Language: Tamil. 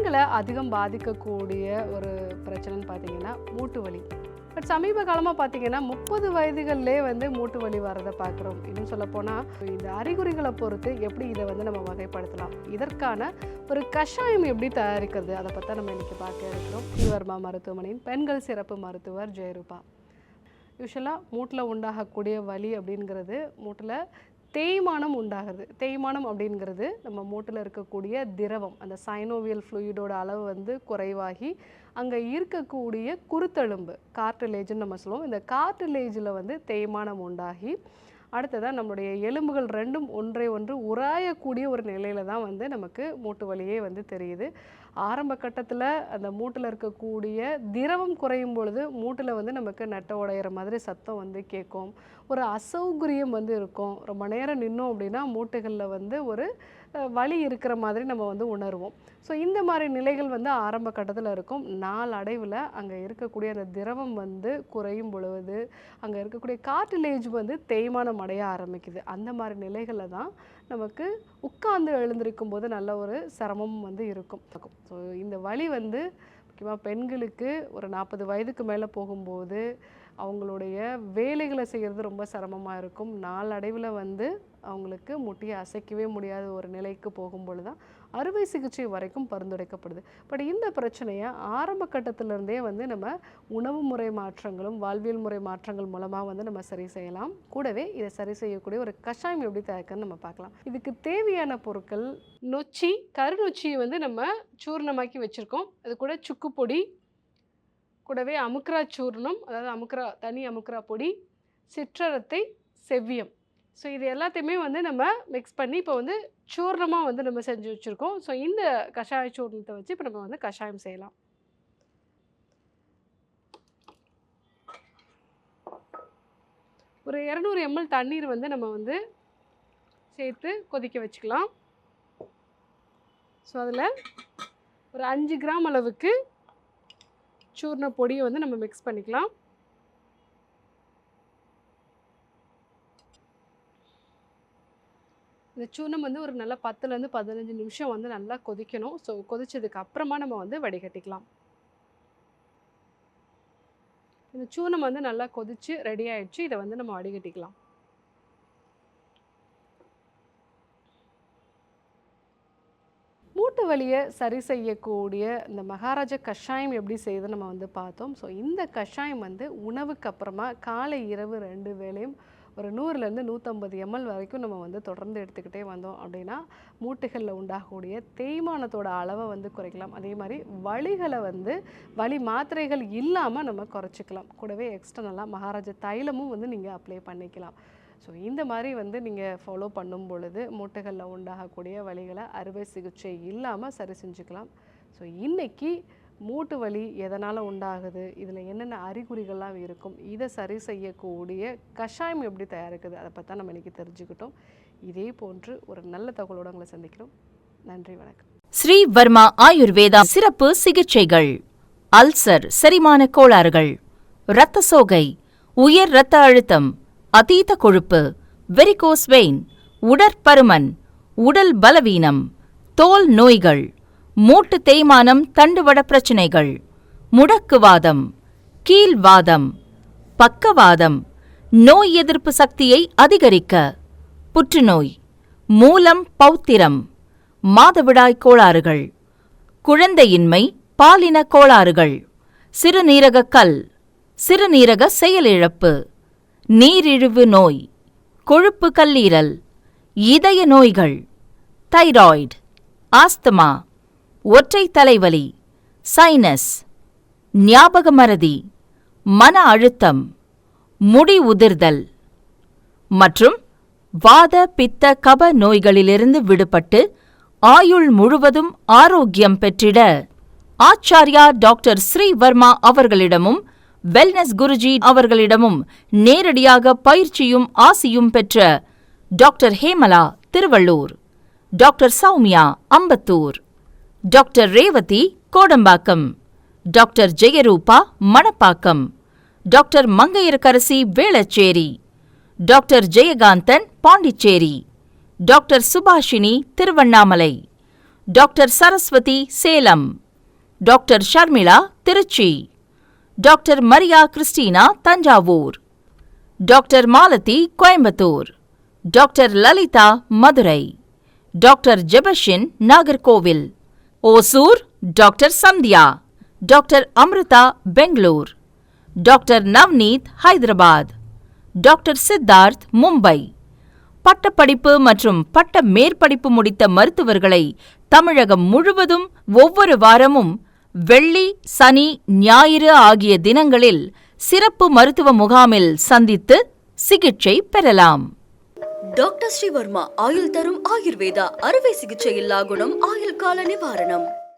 பெண்களை அதிகம் பாதிக்கக்கூடிய ஒரு பிரச்சனைன்னு பார்த்தீங்கன்னா மூட்டு வலி. பட் சமீப காலமாக பார்த்தீங்கன்னா 30 வயதுகளிலே மூட்டு வலி வரதை பார்க்குறோம். இன்னும் சொல்லப்போனால் இந்த அறிகுறிகளை பொறுத்து எப்படி இதை நம்ம வகைப்படுத்தலாம், இதற்கான ஒரு கஷாயம் எப்படி தயாரிக்கிறது, அதை பற்றி நம்ம இன்றைக்கி பார்க்க இருக்கிறோம். ஸ்ரீவர்மா மருத்துவமனையின் பெண்கள் சிறப்பு மருத்துவர் ஜெயரூபா. யூஸ்வலாக மூட்டில் உண்டாகக்கூடிய வலி அப்படிங்கிறது மூட்டில் தேய்மானம் உண்டாகிறது. தேய்மானம் அப்படிங்கிறது நம்ம மூட்டில் இருக்கக்கூடிய திரவம், அந்த சைனோவியல் ஃப்ளூயிடோட அளவு குறைவாகி அங்கே இருக்கக்கூடிய குருத்தெலும்பு கார்டிலேஜ்னு நம்ம சொல்லுவோம். இந்த கார்டிலேஜில் தேய்மானம் உண்டாகி அடுத்ததாக நம்மளுடைய எலும்புகள் ரெண்டும் ஒன்றை ஒன்று உராயக்கூடிய ஒரு நிலையில் தான் நமக்கு மூட்டு வலியே தெரியுது. ஆரம்ப கட்டத்தில் அந்த மூட்டில் இருக்கக்கூடிய திரவம் குறையும் பொழுது மூட்டில் நமக்கு நட்டை உடையிற மாதிரி சத்தம் கேட்கும். ஒரு அசௌகரியம் இருக்கும். ரொம்ப நேரம் நின்னோம் அப்படின்னா மூட்டுகளில் ஒரு வலி இருக்கிற மாதிரி நம்ம உணர்வோம். ஸோ இந்த மாதிரி நிலைகள் ஆரம்ப கட்டத்தில் இருக்கும். நாளடைவில் அங்கே இருக்கக்கூடிய அந்த திரவம் குறையும் பொழுது அங்கே இருக்கக்கூடிய கார்டிலேஜ் தேய்மானம் அடைய ஆரம்பிக்குது. அந்த மாதிரி நிலைகளில் தான் நமக்கு உட்கார்ந்து எழுந்திருக்கும் போது நல்ல ஒரு சிரமம் இருக்கும். ஸோ இந்த வலி முக்கியமாக பெண்களுக்கு ஒரு 40 வயதுக்கு மேலே போகும்போது அவங்களுடைய வேலைகளை செய்கிறது ரொம்ப சிரமமாக இருக்கும். நாளடைவில் அவங்களுக்கு முட்டியை அசைக்கவே முடியாத ஒரு நிலைக்கு போகும்பொழுது தான் அறுவை சிகிச்சை வரைக்கும் பரிந்துரைக்கப்படுது. பட் இந்த பிரச்சனையை ஆரம்ப கட்டத்திலேருந்தே நம்ம உணவு முறை மாற்றங்களும் வாழ்வியல் முறை மாற்றங்கள் மூலமாக நம்ம சரி செய்யலாம். கூடவே இதை சரி செய்யக்கூடிய ஒரு கஷாயம் எப்படி தயாரிக்கணும்னு நம்ம பார்க்கலாம். இதுக்கு தேவையான பொருட்கள் நொச்சி, கருநொச்சியை நம்ம சூர்ணமாக்கி வச்சுருக்கோம். அது கூட சுக்கு பொடி, கூடவே அமுக்ரா சூர்ணம், அதாவது தனி அமுக்ரா பொடி, சிற்றரத்தை, செவ்வியம். ஸோ இது எல்லாத்தையுமே நம்ம மிக்ஸ் பண்ணி இப்போ சூர்ணமாக நம்ம செஞ்சு வச்சுருக்கோம். ஸோ இந்த கஷாய சூர்ணத்தை வச்சு இப்போ நம்ம கஷாயம் செய்யலாம். ஒரு 200 ml தண்ணீர் நம்ம சேர்த்து கொதிக்க வச்சுக்கலாம். ஸோ அதில் ஒரு 5 கிராம் அளவுக்கு சூர்ண பொடியை நம்ம மிக்ஸ் பண்ணிக்கலாம். இந்த சூர்ணம் ஒரு நல்லா 10லேருந்து 15 நிமிஷம் நல்லா கொதிக்கணும். ஸோ கொதிச்சதுக்கு அப்புறமா நம்ம வடிகட்டிக்கலாம். இந்த சூர்ணம் நல்லா கொதிச்சு ரெடி ஆயிடுச்சு. இதை நம்ம வடிகட்டிக்கலாம். மூட்டு வலியை சரி செய்யக்கூடிய இந்த மகாராஜா கஷாயம் எப்படி செய்யுது நம்ம பார்த்தோம். ஸோ இந்த கஷாயம் உணவுக்கு அப்புறமா காலை இரவு 2 வேளையும் ஒரு 100லேருந்து 150 ml வரைக்கும் நம்ம தொடர்ந்து எடுத்துக்கிட்டே வந்தோம் அப்படின்னா மூட்டுகளில் உண்டாகக்கூடிய தேய்மானத்தோட அளவை குறைக்கலாம். அதே மாதிரி வலிகளை வலி மாத்திரைகள் இல்லாமல் நம்ம குறைச்சிக்கலாம். கூடவே எக்ஸ்டர்னலாக மகாராஜா தைலமும் நீங்கள் அப்ளை பண்ணிக்கலாம். ஸோ இந்த மாதிரி நீங்கள் ஃபாலோ பண்ணும் பொழுது மூட்டுகளில் உண்டாகக்கூடிய வலிகளை அறுவை சிகிச்சை இல்லாமல் சரி செஞ்சுக்கலாம். ஸோ இன்றைக்கி மூட்டு வலி எதனால் உண்டாகுது, இதில் என்னென்ன அறிகுறிகள்லாம் இருக்கும், இதை சரி செய்யக்கூடிய கஷாயம் எப்படி தயாரிக்குது, அதை பற்றி நம்ம இன்றைக்கி தெரிஞ்சுக்கிட்டோம். இதே போன்று ஒரு நல்ல தகவலோடு உங்களை சந்திக்கிறோம். நன்றி, வணக்கம். ஸ்ரீ வர்மா ஆயுர்வேதா சிறப்பு சிகிச்சைகள். அல்சர், செரிமான கோளாறுகள், இரத்த சோகை, உயர் இரத்த அழுத்தம், அதீத கொழுப்பு, வெரிகோஸ் வெயின், உடற்பருமன், உடல் பலவீனம், தோல் நோய்கள், மூட்டு தேய்மானம், தண்டுவட பிரச்சனைகள், முடக்குவாதம், கீழ்வாதம், பக்கவாதம், நோய் எதிர்ப்பு சக்தியை அதிகரிக்க, புற்றுநோய், மூலம் பௌத்திரம், மாதவிடாய் கோளாறுகள், குழந்தையின்மை, பாலின கோளாறுகள், சிறுநீரக கல், சிறுநீரக செயலிழப்பு, நீரிழிவு நோய், கொழுப்பு கல்லீரல், இதய நோய்கள், தைராய்டு, ஆஸ்துமா, ஒற்றை தலைவலி, சைனஸ், ஞாபக மறதி, மன அழுத்தம், முடி உதிர்தல் மற்றும் வாத பித்த கப நோய்களிலிருந்து விடுபட்டு ஆயுள் முழுவதும் ஆரோக்கியம் பெற்றிட ஆச்சார்யா டாக்டர் ஸ்ரீ வர்மா அவர்களிடமும் வெல்னஸ் குருஜி அவர்களிடமும் நேரடியாக பயிற்சியும் ஆசியும் பெற்ற doctor Hemala Tiruvallur, doctor Sowmya Ambattur, doctor Revathi Kodambakkam, doctor Jayarupa Manappakkam, doctor Mangaiyarkarasi Velachery, doctor Jayakanthan Pondicherry, doctor Subashini Tiruvannamalai, doctor Saraswathi Salem, doctor Sharmila Trichy, doctor Maria Christina Thanjavur, doctor Malathi Coimbatore, doctor Lalitha Madurai, doctor Jebashin Nagercoil, Hosur doctor Sandhya, doctor Amrutha Bangalore, doctor Navneet Hyderabad, doctor Siddharth Mumbai. பட்டப்படிப்பு மற்றும் பட்ட மேற்படிப்பு முடித்த மருத்துவர்களை தமிழகம் முழுவதும் ஒவ்வொரு வாரமும் வெள்ளி, சனி, ஞாயிறு ஆகிய தினங்களில் சிறப்பு மருத்துவ முகாமில் சந்தித்து சிகிச்சை பெறலாம். டாக்டர் ஸ்ரீவர்மா ஆயுள் தரும் ஆயுர்வேதா அறுவை சிகிச்சை இல்லா குணம், ஆயுள் கால நிவாரணம்.